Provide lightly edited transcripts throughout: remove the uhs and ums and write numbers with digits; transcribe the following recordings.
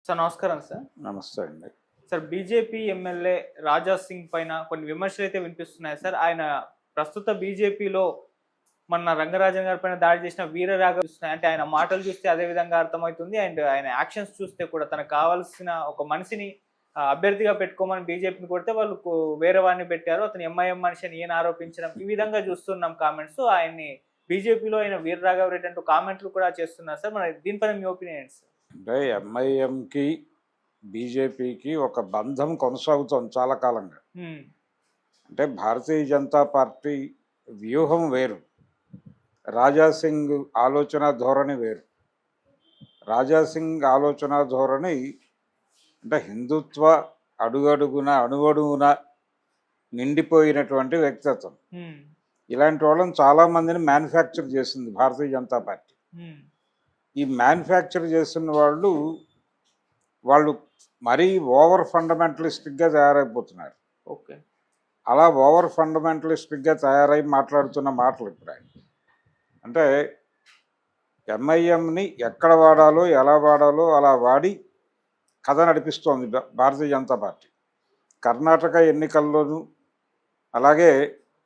Sir నమస్కారం sir. నమస్తే అండి. Sir BJP MLA Raja Singh పైన కొన్ని విమర్శలైతే వినిపిస్తున్నాయి సార్. ఆయన ప్రస్తుత బీజేపీలో మొన్న రంగరాజన్ గారి పైన దాడి చేసిన వీరరాఘవ చూస్తున్నాయి. అంటే ఆయన మాటలు చూస్తే అదే విధంగా అర్థమవుతుంది. అండ్ ఆయన యాక్షన్స్ చూస్తే కూడా తనకు కావాల్సిన ఒక మనిషిని అభ్యర్థిగా పెట్టుకోమని బీజేపీని కొడితే వాళ్ళు వేరే వాడిని పెట్టారు. అతను ఎంఐఎం మనిషి అని ఈయన ఆరోపించడం ఈ విధంగా చూస్తున్నాం కామెంట్స్. ఆయన్ని బీజేపీలో ఆయన వీరరాఘవ రెడ్డి అంటూ కామెంట్లు కూడా చేస్తున్నారు సార్. మరి దీనిపైన మీ ఒపీనియన్ ఏంటి సార్? అంటే ఎంఐఎంకి, బీజేపీకి ఒక బంధం కొనసాగుతోంది చాలా కాలంగా. హ్మ్. అంటే భారతీయ జనతా పార్టీ వ్యూహం వేరు. రాజా సింగ్ ఆలోచన ధోరణి వేరు. రాజా సింగ్ ఆలోచన ధోరణి అంటే హిందుత్వ అడుగడుగున అణువడుగున నిండిపోయినటువంటి వ్యక్తిత్వం. హ్మ్. ఇలాంటి వాళ్ళని చాలామందిని మ్యానుఫ్యాక్చర్ చేసింది భారతీయ జనతా పార్టీ. హ్మ్. ఈ మ్యానుఫ్యాక్చర్ చేసిన వాళ్ళు మరీ ఓవర్ ఫండమెంటలిస్టిక్గా తయారైపోతున్నారు. ఓకే. అలా ఓవర్ ఫండమెంటలిస్టిక్గా తయారై మాట్లాడుతున్న మాటలు ఇప్పుడు ఆయన. అంటే ఎంఐఎంని ఎక్కడ వాడాలో ఎలా వాడాలో అలా వాడి కథ నడిపిస్తోంది భారతీయ జనతా పార్టీ. కర్ణాటక ఎన్నికల్లోనూ అలాగే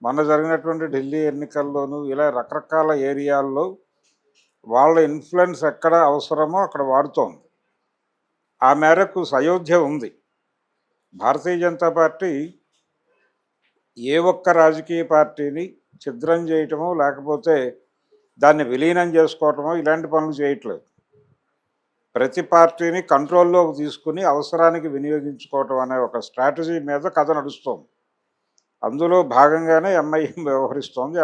మొన్న జరిగినటువంటి ఢిల్లీ ఎన్నికల్లోనూ ఇలా రకరకాల ఏరియాల్లో వాళ్ళ ఇన్ఫ్లుయెన్స్ ఎక్కడ అవసరమో అక్కడ వాడుతోంది. ఆ మేరకు సయోధ్య ఉంది. భారతీయ జనతా పార్టీ ఏ ఒక్క రాజకీయ పార్టీని ఛిద్రం చేయటమో లేకపోతే దాన్ని విలీనం చేసుకోవటమో ఇలాంటి పనులు చేయట్లేదు. ప్రతి పార్టీని కంట్రోల్లోకి తీసుకుని అవసరానికి వినియోగించుకోవటం అనే ఒక స్ట్రాటజీ మీద కథ నడుస్తోంది. అందులో భాగంగానే ఎంఐఎం వ్యవహరిస్తోంది.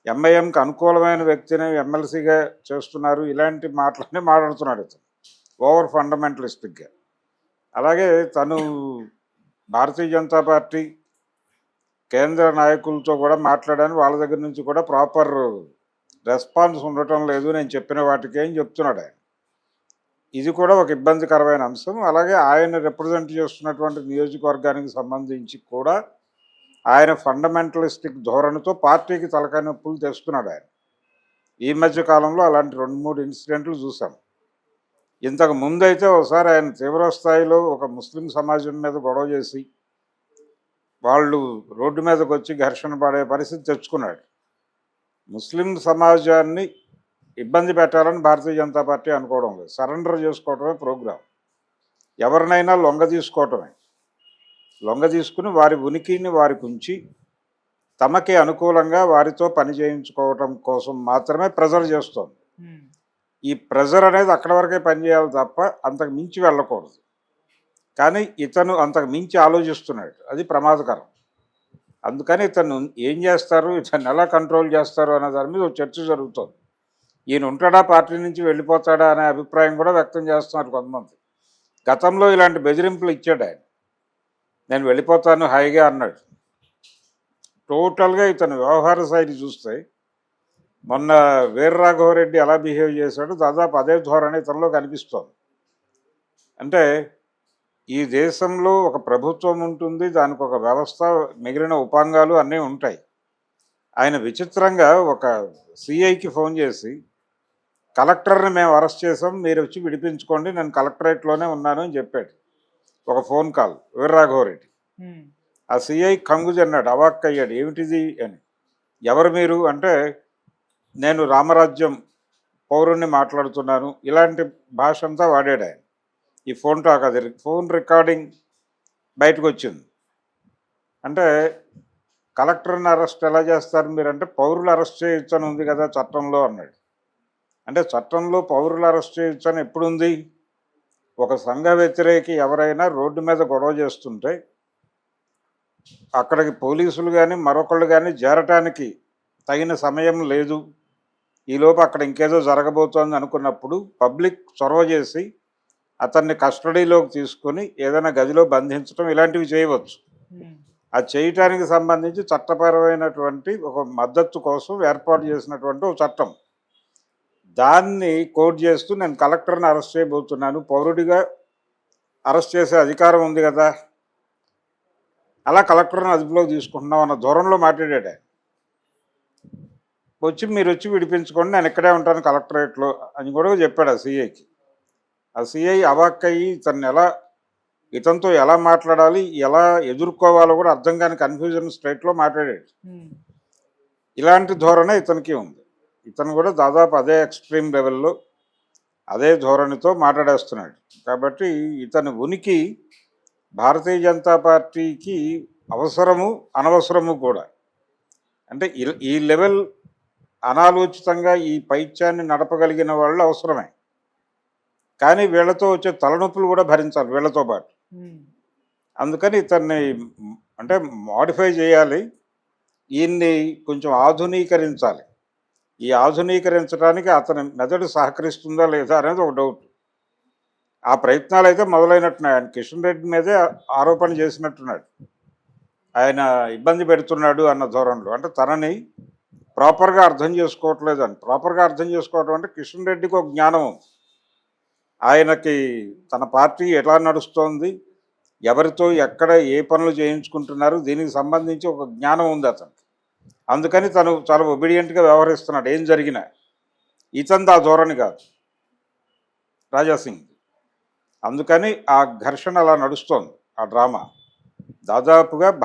ఎంఐఎంకి అనుకూలమైన వ్యక్తిని ఎమ్మెల్సీగా చేస్తున్నారు, ఇలాంటి మాటలన్నీ మాట్లాడుతున్నాడు ఇతను ఓవర్ ఫండమెంటలిస్టిక్గా. అలాగే తను భారతీయ జనతా పార్టీ కేంద్ర నాయకులతో కూడా మాట్లాడాను, వాళ్ళ దగ్గర నుంచి కూడా ప్రాపర్ రెస్పాన్స్ ఉండటం లేదు నేను చెప్పిన వాటికి అని చెప్తున్నాడు ఆయన. ఇది కూడా ఒక ఇబ్బందికరమైన అంశం. అలాగే ఆయన రిప్రజెంట్ చేస్తున్నటువంటి నియోజకవర్గానికి సంబంధించి కూడా ఆయన ఫండమెంటలిస్టిక్ ధోరణితో పార్టీకి తలకాయ నొప్పులు తెస్తున్నాడు ఆయన. ఈ మధ్య కాలంలో అలాంటి 2-3 ఇన్సిడెంట్లు చూసాం. ఇంతకు ముందైతే ఒకసారి ఆయన తీవ్ర స్థాయిలో ఒక ముస్లిం సమాజం మీద గొడవ చేసి వాళ్ళు రోడ్డు మీదకి వచ్చి ఘర్షణ పడే పరిస్థితి తెచ్చుకున్నాడు. ముస్లిం సమాజాన్ని ఇబ్బంది పెట్టాలని భారతీయ జనతా పార్టీ అనుకోవడం లేదు. సరెండర్ చేసుకోవటమే ప్రోగ్రాం. ఎవరినైనా లొంగ తీసుకుని వారి ఉనికిని వారికి ఉంచి తమకి అనుకూలంగా వారితో పని చేయించుకోవటం కోసం మాత్రమే ప్రెజర్ చేస్తోంది. ఈ ప్రెజర్ అనేది అక్కడ వరకే పనిచేయాలి తప్ప అంతకు మించి వెళ్ళకూడదు. కానీ ఇతను అంతకు మించి ఆలోచిస్తున్నాడు, అది ప్రమాదకరం. అందుకని ఇతను ఏం చేస్తారు, ఇతను ఎలా కంట్రోల్ చేస్తారు అనే దాని మీద చర్చ జరుగుతుంది. ఈయన ఉంటాడా, పార్టీ నుంచి వెళ్ళిపోతాడా అనే అభిప్రాయం కూడా వ్యక్తం చేస్తున్నారు కొంతమంది. గతంలో ఇలాంటి బెదిరింపులు ఇచ్చాడు ఆయన. నేను వెళ్ళిపోతాను హాయిగా అన్నాడు. టోటల్గా ఇతను వ్యవహార శైలి చూస్తే మొన్న వీరరాఘవరెడ్డి ఎలా బిహేవ్ చేశాడో దాదాపు అదే ధోరణి ఇతనిలో కనిపిస్తోంది. అంటే ఈ దేశంలో ఒక ప్రభుత్వం ఉంటుంది, దానికి ఒక వ్యవస్థ, మిగిలిన ఉపాంగాలు అన్నీ ఉంటాయి. ఆయన విచిత్రంగా ఒక సిఐకి ఫోన్ చేసి కలెక్టర్ని మేము అరెస్ట్ చేసాం, మీరు వచ్చి విడిపించుకోండి, నేను కలెక్టరేట్లోనే ఉన్నాను అని చెప్పాడు. ఒక ఫోన్ కాల్ వీరరాఘవరెడ్డి. ఆ సిఐ కంగుజన్నాడు, అవాక్కయ్యాడు, ఏమిటిది అని. ఎవరు మీరు అంటే, నేను రామరాజ్యం పౌరుణ్ణి మాట్లాడుతున్నాను, ఇలాంటి భాష అంతా వాడాడు ఆయన. ఈ ఫోన్ టాక్, అది ఫోన్ రికార్డింగ్ బయటకు వచ్చింది. అంటే కలెక్టర్ని అరెస్ట్ ఎలా చేస్తారు మీరంటే, పౌరులు అరెస్ట్ చేయొచ్చని ఉంది కదా చట్టంలో అన్నాడు. అంటే చట్టంలో పౌరులు అరెస్ట్ చేయొచ్చని ఎప్పుడుంది? ఒక సంఘ వ్యతిరేకి ఎవరైనా రోడ్డు మీద గొడవ చేస్తుంటే అక్కడికి పోలీసులు కానీ మరొకళ్ళు కానీ చేరటానికి తగిన సమయం లేదు, ఈలోపు అక్కడ ఇంకేదో జరగబోతోంది అనుకున్నప్పుడు పబ్లిక్ చొరవ చేసి అతన్ని కస్టడీలోకి తీసుకొని ఏదైనా గదిలో బంధించడం ఇలాంటివి చేయవచ్చు. అది చేయటానికి సంబంధించి చట్టపరమైనటువంటి ఒక మద్దతు కోసం ఏర్పాటు చేసినటువంటి ఒక చట్టం. దాన్ని కోట్ చేస్తూ నేను కలెక్టర్ని అరెస్ట్ చేయబోతున్నాను, పౌరుడిగా అరెస్ట్ చేసే అధికారం ఉంది కదా, అలా కలెక్టర్ని అదుపులోకి తీసుకుంటున్నాం అన్న ధోరణిలో మాట్లాడాడు ఆయన. మీరు వచ్చి విడిపించుకోండి, నేను ఇక్కడే ఉంటాను కలెక్టరేట్లో అని కూడా చెప్పాడు ఆ సీఐకి. ఆ సిఐ అవాక్కయ్యి ఇతనితో ఎలా మాట్లాడాలి, ఎలా ఎదుర్కోవాలో కూడా అర్థం కాని కన్ఫ్యూజన్ స్టేట్లో మాట్లాడాడు. ఇలాంటి ధోరణే ఇతనికి ఉంది. ఇతను కూడా దాదాపు అదే ఎక్స్ట్రీమ్ లెవెల్లో అదే ధోరణితో మాట్లాడేస్తున్నాడు. కాబట్టి ఇతని ఉనికి భారతీయ జనతా పార్టీకి అవసరము, అనవసరము కూడా. అంటే ఈ లెవెల్ అనాలోచితంగా ఈ పైత్యాన్ని నడపగలిగిన వాళ్ళు అవసరమే. కానీ వీళ్ళతో వచ్చే తలనొప్పులు కూడా భరించాలి వీళ్ళతో పాటు. అందుకని ఇతన్ని అంటే మాడిఫై చేయాలి, ఈయన్ని కొంచెం ఆధునీకరించాలి. ఈ ఆధునీకరించడానికి అతని మెదడు సహకరిస్తుందా లేదా అనేది ఒక డౌట్. ఆ ప్రయత్నాలు అయితే మొదలైనట్టున్నాయి. ఆయన కిషన్ రెడ్డి మీదే ఆరోపణ చేసినట్టున్నాడు, ఆయన ఇబ్బంది పెడుతున్నాడు అన్న ధోరణిలో. అంటే తనని ప్రాపర్గా అర్థం చేసుకోవట్లేదని. ప్రాపర్గా అర్థం చేసుకోవటం అంటే కిషన్ రెడ్డికి ఒక జ్ఞానం ఉంది. ఆయనకి తన పార్టీ ఎలా నడుస్తోంది, ఎవరితో ఎక్కడ ఏ పనులు చేయించుకుంటున్నారు, దీనికి సంబంధించి ఒక జ్ఞానం ఉంది అతనికి. అందుకని తను చాలా ఒబీడియంట్గా వ్యవహరిస్తున్నాడు ఏం జరిగినా. ఇతనిది ఆ ధోరణి కాదు రాజాసింగ్. అందుకని ఆ ఘర్షణ అలా నడుస్తోంది, ఆ డ్రామా దాదాపుగా